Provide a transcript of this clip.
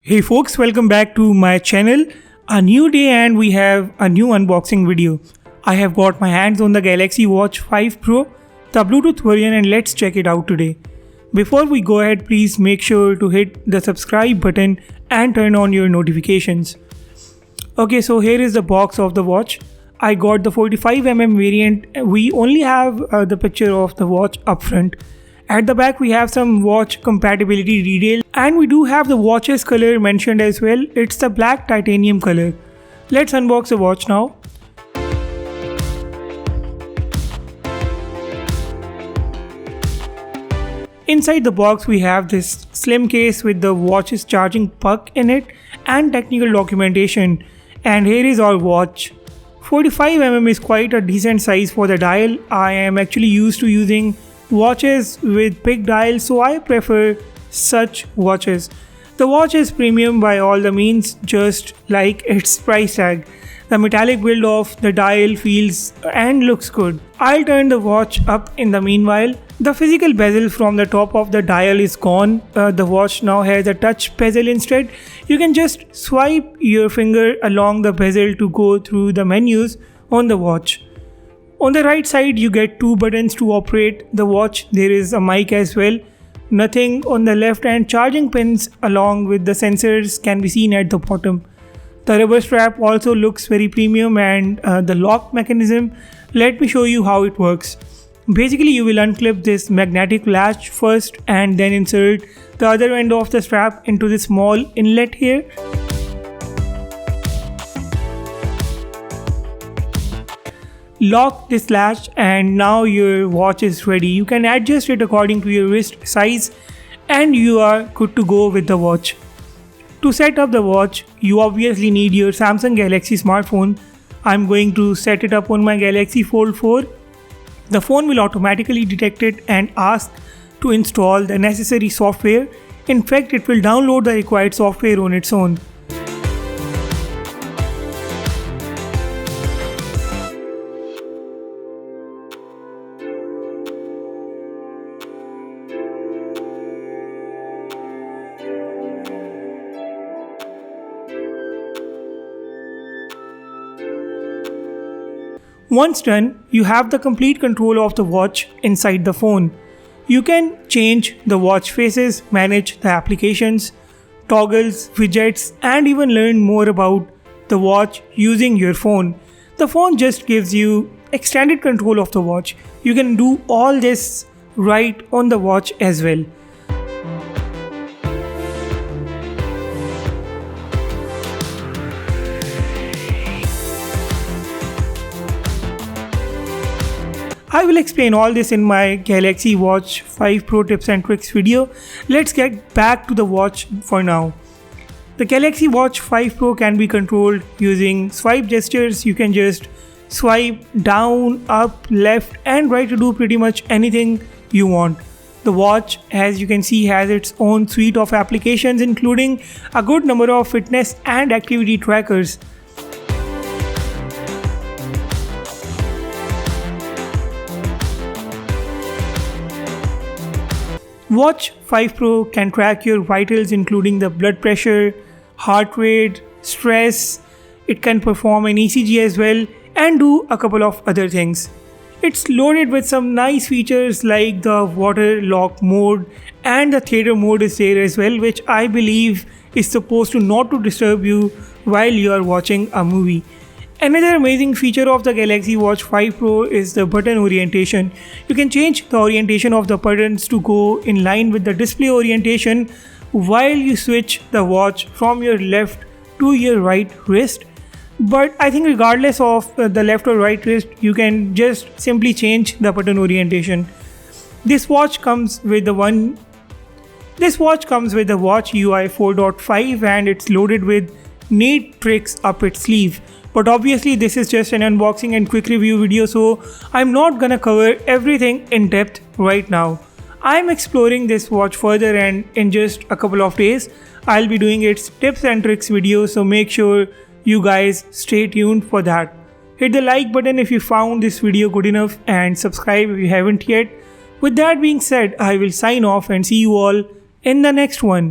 Hey folks, welcome back to my channel. A new day and we have a new unboxing video. I have got my hands on the Galaxy Watch 5 Pro, the Bluetooth variant, and let's check it out today. Before we go ahead, please make sure to hit the subscribe button and turn on your notifications. Okay, so here is the box of the watch. I got the 45mm variant. We only have the picture of the watch up front. At the back we have some watch compatibility detail, and we do have the watch's color mentioned as well. It's the black titanium color. Let's unbox the watch now. Inside the box we have this slim case with the watch's charging puck in it and technical documentation. And here is our watch. 45mm is quite a decent size for the dial. I am actually used to using watches with big dials, so I prefer such watches. The watch is premium by all the means, just like its price tag. The metallic build of the dial feels and looks good. I'll turn the watch up in the meanwhile. The physical bezel from the top of the dial is gone. The watch now has a touch bezel instead. You can just swipe your finger along the bezel to go through the menus on the watch. On the right side you get two buttons to operate the watch. There is a mic as well. Nothing on the left, and charging pins along with the sensors can be seen at the bottom. The rubber strap also looks very premium, and the lock mechanism, let me show you how it works. Basically you will unclip this magnetic latch first and then insert the other end of the strap into this small inlet here. Lock this latch and now your watch is ready. You can adjust it according to your wrist size and you are good to go with the watch. To set up the watch, you obviously need your Samsung Galaxy smartphone. I'm going to set it up on my Galaxy Fold 4. The phone will automatically detect it and ask to install the necessary software. In fact, it will download the required software on its own. Once done, you have the complete control of the watch inside the phone. You can change the watch faces, manage the applications, toggles, widgets, and even learn more about the watch using your phone. The phone just gives you extended control of the watch. You can do all this right on the watch as well. I will explain all this in my Galaxy Watch 5 Pro tips and tricks video. Let's get back to the watch for now. The Galaxy Watch 5 Pro can be controlled using swipe gestures. You can just swipe down, up, left and right to do pretty much anything you want. The watch, as you can see, has its own suite of applications, including a good number of fitness and activity trackers. Watch 5 Pro can track your vitals, including the blood pressure, heart rate, stress. It can perform an ECG as well and do a couple of other things. It's loaded with some nice features like the water lock mode, and the theater mode is there as well, which I believe is supposed to not to disturb you while you are watching a movie. Another amazing feature of the Galaxy Watch 5 Pro is the button orientation. You can change the orientation of the buttons to go in line with the display orientation while you switch the watch from your left to your right wrist. But I think regardless of the left or right wrist, you can just simply change the button orientation. This watch comes with the Watch UI 4.5 and it's loaded with neat tricks up its sleeve. But obviously this is just an unboxing and quick review video, so I'm not gonna cover everything in depth right now. I'm exploring this watch further, and in just a couple of days I'll be doing its tips and tricks video, so make sure you guys stay tuned for that. Hit the like button if you found this video good enough and subscribe if you haven't yet. With that being said, I will sign off and see you all in the next one.